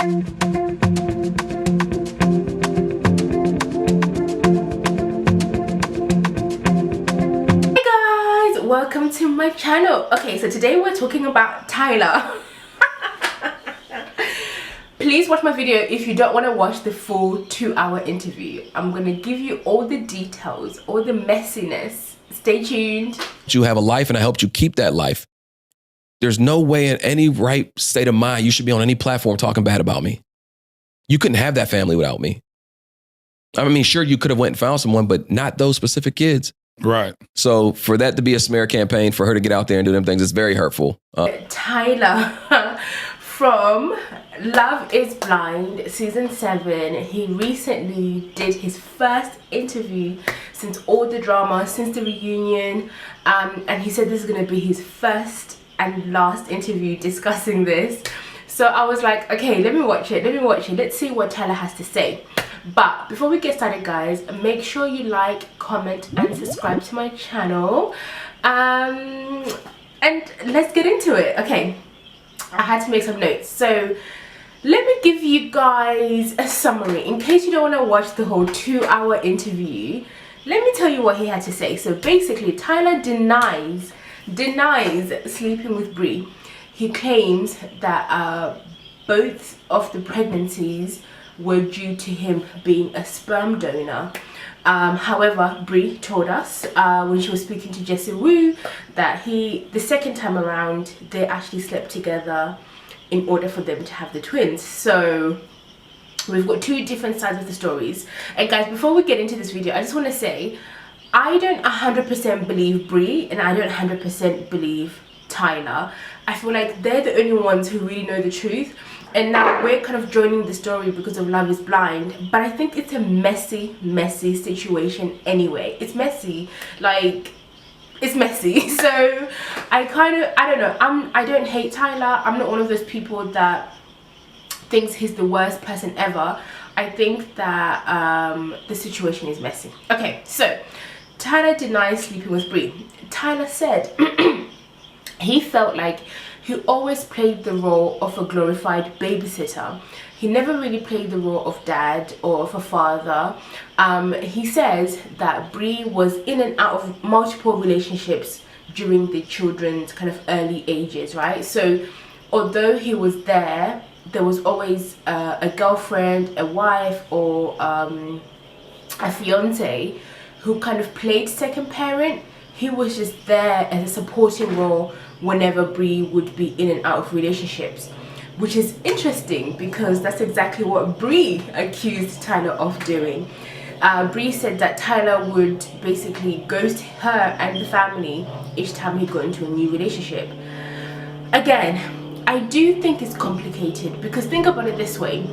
Welcome to my channel. Okay, so today we're talking about Tyler. Please watch my video if you don't want to watch the full 2-hour interview. I'm gonna give you all the details, all the messiness. Stay tuned. You have a life and I helped you keep that life. There's no way in any right state of mind you should be on any platform talking bad about me. You couldn't have that family without me. I mean, sure, you could have went and found someone, but not those specific kids. Right. So for that to be a smear campaign, for her to get out there and do them things, it's very hurtful. Tyler from Love is Blind season 7, he recently did his first interview since all the drama, since the reunion, and he said this is going to be his first and last interview discussing this. So I was like, okay, let me watch it, let's see what Tyler has to say. But before we get started, guys, make sure you like, comment and subscribe to my channel, and let's get into it. Okay, I had to make some notes, so let me give you guys a summary in case you don't want to watch the whole 2-hour interview. Let me tell you what he had to say. So basically, Tyler denies sleeping with Brie. He claims that both of the pregnancies were due to him being a sperm donor. However, Brie told us when she was speaking to Jessie Woo that the second time around, they actually slept together in order for them to have the twins. So we've got two different sides of the stories. And guys, before we get into this video, I just want to say I don't 100% believe Brie and I don't 100% believe Tyler. I feel like they're the only ones who really know the truth. And now we're kind of joining the story because of Love is Blind, but I think it's a messy situation anyway. It's messy, like it's messy. So I don't know, I don't hate Tyler. I'm not one of those people that thinks he's the worst person ever. I think that the situation is messy. Okay, so Tyler denies sleeping with Brie. Tyler said he felt like he always played the role of a glorified babysitter. He never really played the role of dad or of a father. He says that Brie was in and out of multiple relationships during the children's kind of early ages, right? So although he was there was always a girlfriend, a wife, or a fiance who kind of played second parent. He was just there as a supporting role whenever Brie would be in and out of relationships, which is interesting because that's exactly what Brie accused Tyler of doing. Brie said that Tyler would basically ghost her and the family each time he got into a new relationship. Again, I do think it's complicated because think about it this way.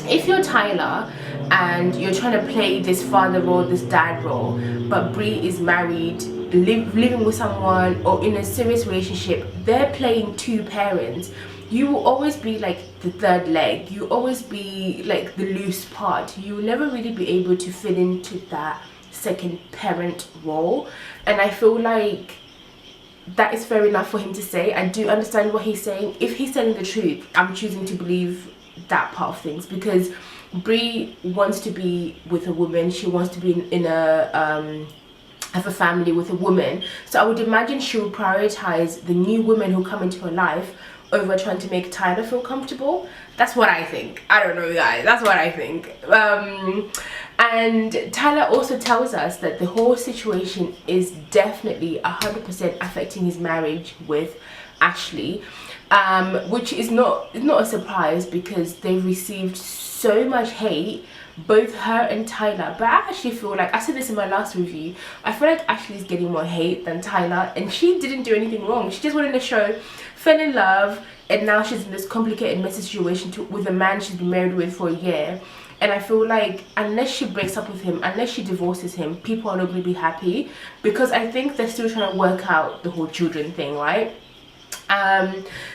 If you're Tyler and you're trying to play this father role, this dad role, but Brie is married, living with someone or in a serious relationship, they're playing two parents, you will always be like the third leg. You always be like the loose part. You will never really be able to fit into that second parent role. And I feel like that is fair enough for him to say. I do understand what he's saying. If he's telling the truth, I'm choosing to believe that part of things because Brie wants to be with a woman. She wants to be in a have a family with a woman. So I would imagine she would prioritize the new women who come into her life over trying to make Tyler feel comfortable. That's what I think. I don't know, guys. That's what I think. And Tyler also tells us that the whole situation is definitely 100% affecting his marriage with Ashley, which is not a surprise because they've received so much hate, both her and Tyler. But I actually feel like, I said this in my last review, I feel like Ashley's getting more hate than Tyler, and she didn't do anything wrong. She just wanted to show, fell in love, and now she's in this complicated, messy situation with a man she's been married with for a year. And I feel like unless she breaks up with him, unless she divorces him, people are not going to be happy because I think they're still trying to work out the whole children thing, right?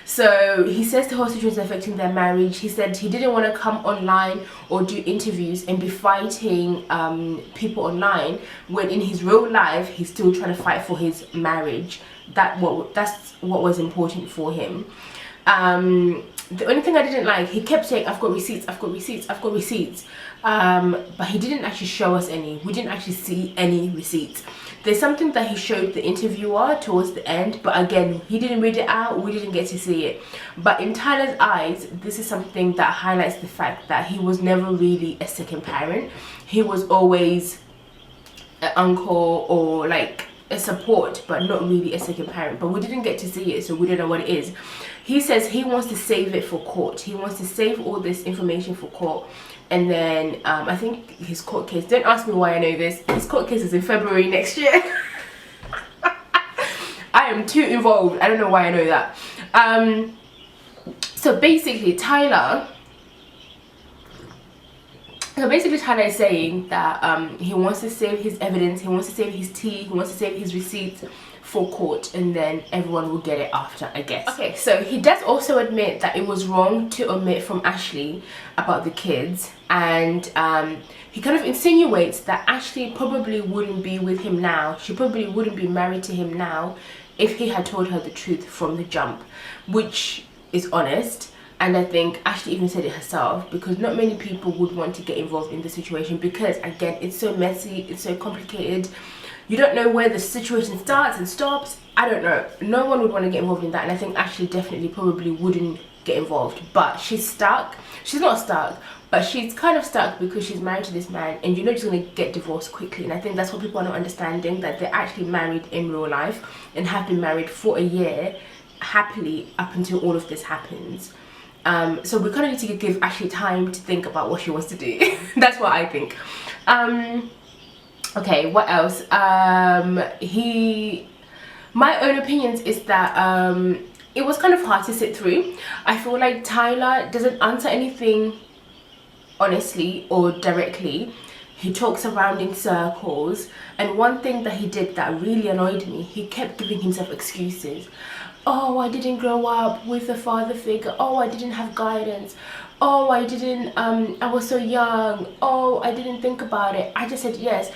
So he says the whole situation is affecting their marriage. He said he didn't want to come online or do interviews and be fighting people online when in his real life he's still trying to fight for his marriage. That's what was important for him. the only thing I didn't like, he kept saying, I've got receipts, I've got receipts, I've got receipts. But he didn't actually show us any. We didn't actually see any receipts. There's something that he showed the interviewer towards the end, but again, he didn't read it out, we didn't get to see it. But in Tyler's eyes, this is something that highlights the fact that he was never really a second parent. He was always an uncle or like a support, but not really a second parent. But we didn't get to see it, so we don't know what it is. He says he wants to save it for court. He wants to save all this information for court. And then I think his court case, don't ask me why I know this, his court case is in February next year. I am too involved, I don't know why I know that. So basically Tyler is saying that he wants to save his evidence, he wants to save his tea, he wants to save his receipts for court, and then everyone will get it after, I guess. Okay, so he does also admit that it was wrong to omit from Ashley about the kids, and he kind of insinuates that Ashley probably wouldn't be with him now, she probably wouldn't be married to him now if he had told her the truth from the jump, which is honest. And I think Ashley even said it herself, because not many people would want to get involved in the situation, because again, it's so messy, it's so complicated. You don't know where the situation starts and stops. I don't know. No one would want to get involved in that, and I think Ashley definitely probably wouldn't get involved. But she's stuck. She's not stuck, but she's kind of stuck because she's married to this man, and you know she's going to get divorced quickly. And I think that's what people are not understanding, that they're actually married in real life and have been married for a year happily up until all of this happens. So we kind of need to give Ashley time to think about what she wants to do. That's what I think. Okay, what else? My own opinions is that it was kind of hard to sit through. I feel like Tyler doesn't answer anything honestly or directly. He talks around in circles, and one thing that he did that really annoyed me, he kept giving himself excuses. Oh, I didn't grow up with a father figure. Oh, I didn't have guidance. Oh, I didn't, I was so young. Oh, I didn't think about it. I just said yes.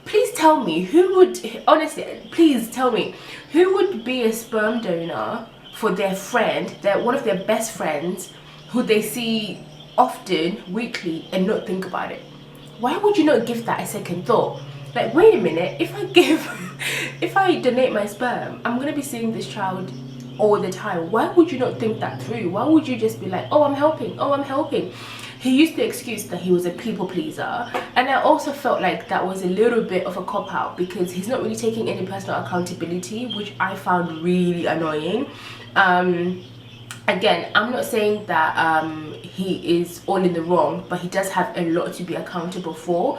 Please tell me, who would, honestly, please tell me, who would be a sperm donor for their friend, one of their best friends, who they see often, weekly, and not think about it? Why would you not give that a second thought? Like, wait a minute, if I donate my sperm, I'm gonna be seeing this child all the time. Why would you not think that through? Why would you just be like, oh, I'm helping, oh, I'm helping? He used the excuse that he was a people pleaser, and I also felt like that was a little bit of a cop-out, because he's not really taking any personal accountability, which I found really annoying. Again, I'm not saying that he is all in the wrong, but he does have a lot to be accountable for.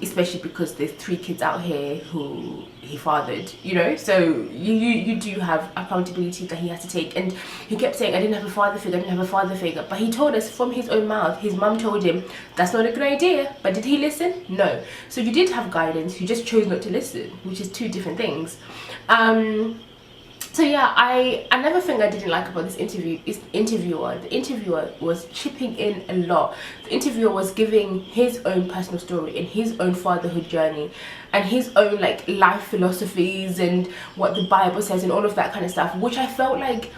Especially because there's 3 kids out here who he fathered, you know, so you do have accountability that he has to take. And he kept saying, I didn't have a father figure, I didn't have a father figure, but he told us from his own mouth, his mum told him that's not a good idea. But did he listen? No. So you did have guidance, you just chose not to listen, which is 2 different things. So yeah, another thing I didn't like about this interview is the interviewer was chipping in a lot. The interviewer was giving his own personal story and his own fatherhood journey and his own like life philosophies and what the Bible says and all of that kind of stuff, which I felt like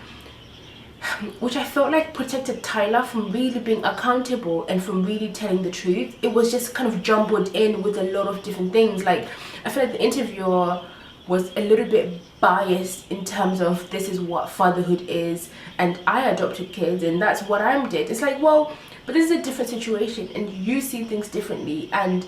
protected Tyler from really being accountable and from really telling the truth. It was just kind of jumbled in with a lot of different things. Like, I feel like the interviewer was a little bit biased in terms of this is what fatherhood is, and I adopted kids and that's what I did. It's like, well, but this is a different situation and you see things differently, and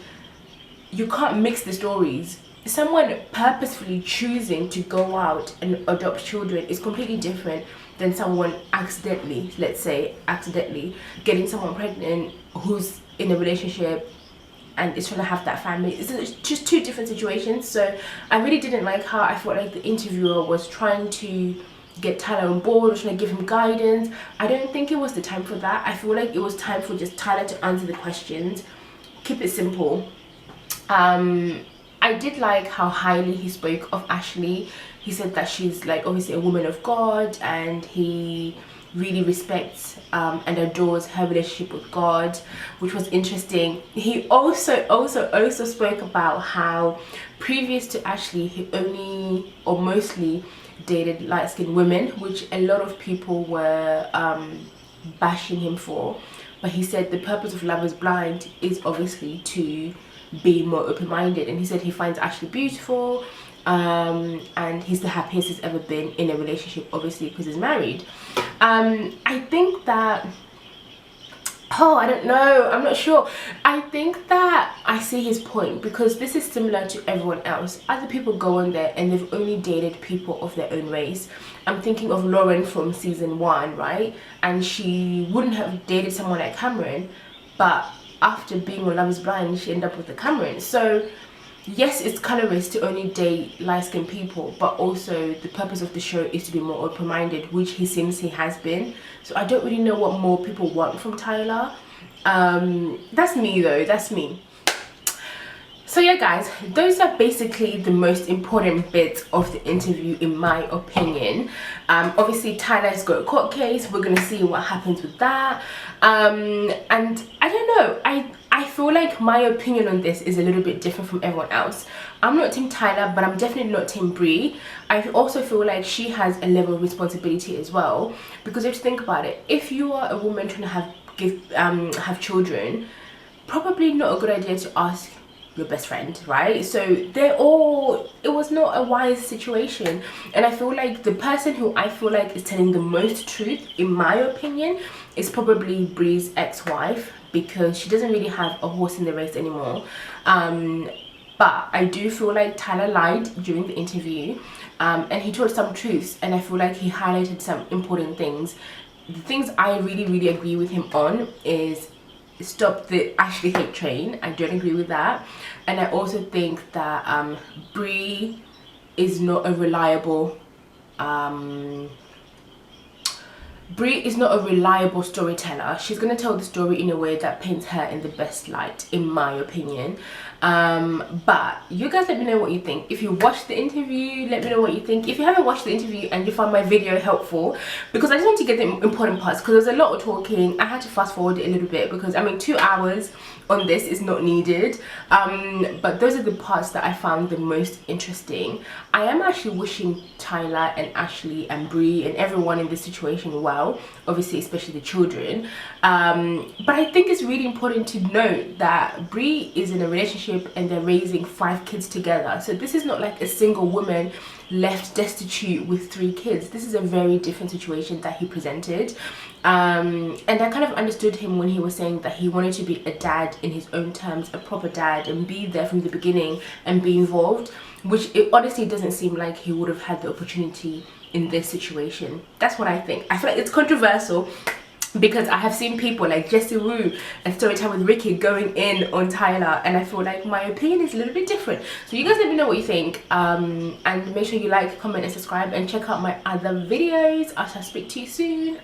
you can't mix the stories. Someone purposefully choosing to go out and adopt children is completely different than someone accidentally, let's say accidentally, getting someone pregnant who's in a relationship and is trying to have that family. It's just 2 different situations. So I really didn't like how I felt like the interviewer was trying to get Tyler on board, was trying to give him guidance. I don't think it was the time for that. I feel like it was time for just Tyler to answer the questions, keep it simple. I did like how highly he spoke of Ashley. He said that she's like obviously a woman of God, and he really respects and adores her relationship with God, which was interesting. He also spoke about how previous to Ashley, he only or mostly dated light-skinned women, which a lot of people were bashing him for. But he said the purpose of Love is Blind is obviously to be more open-minded, and he said he finds Ashley beautiful, and he's the happiest he's ever been in a relationship, obviously because he's married. I think that, I don't know, I'm not sure. I think that I see his point, because this is similar to everyone else. Other people go on there and they've only dated people of their own race. I'm thinking of Lauren from season 1, right? And she wouldn't have dated someone like Cameron, but after being on Love is Blind, she ended up with the Cameron. So yes, it's colorist to only date light-skinned people, but also the purpose of the show is to be more open-minded, which he seems he has been. So I don't really know what more people want from Tyler. That's me though, that's me. So yeah guys, those are basically the most important bits of the interview in my opinion. Obviously Tyler's got a court case, we're gonna see what happens with that. And I don't know, I feel like my opinion on this is a little bit different from everyone else. I'm not Team Tyler, but I'm definitely not Team Brie. I also feel like she has a level of responsibility as well, because if you think about it, if you are a woman trying to have children, probably not a good idea to ask your best friend, right? So it was not a wise situation, and I feel like the person who I feel like is telling the most truth, in my opinion, is probably Brie's ex-wife, because she doesn't really have a horse in the race anymore. But I do feel like Tyler lied during the interview, and he told some truths, and I feel like he highlighted some important things. The things I really agree with him on is stop the Ashley hate train. I don't agree with that, and I also think that Brie is not a reliable storyteller. She's gonna tell the story in a way that paints her in the best light, in my opinion. But you guys let me know what you think. If you watched the interview, let me know what you think. If you haven't watched the interview and you found my video helpful, because I just want to get the important parts, because there's a lot of talking. I had to fast forward it a little bit, because I mean 2 hours on this is not needed, but those are the parts that I found the most interesting. I am actually wishing Tyler and Ashley and Brie and everyone in this situation well, obviously especially the children, but I think it's really important to note that Brie is in a relationship and they're raising 5 kids together. So this is not like a single woman left destitute with 3 kids. This is a very different situation that he presented, and I kind of understood him when he was saying that he wanted to be a dad in his own terms, a proper dad, and be there from the beginning and be involved, which it honestly doesn't seem like he would have had the opportunity in this situation. That's what I think. I feel like it's controversial, because I have seen people like Jessie Woo and Storytime with Ricky going in on Tyler, and I feel like my opinion is a little bit different. So you guys let me know what you think, and make sure you like, comment and subscribe, and check out my other videos. I shall speak to you soon.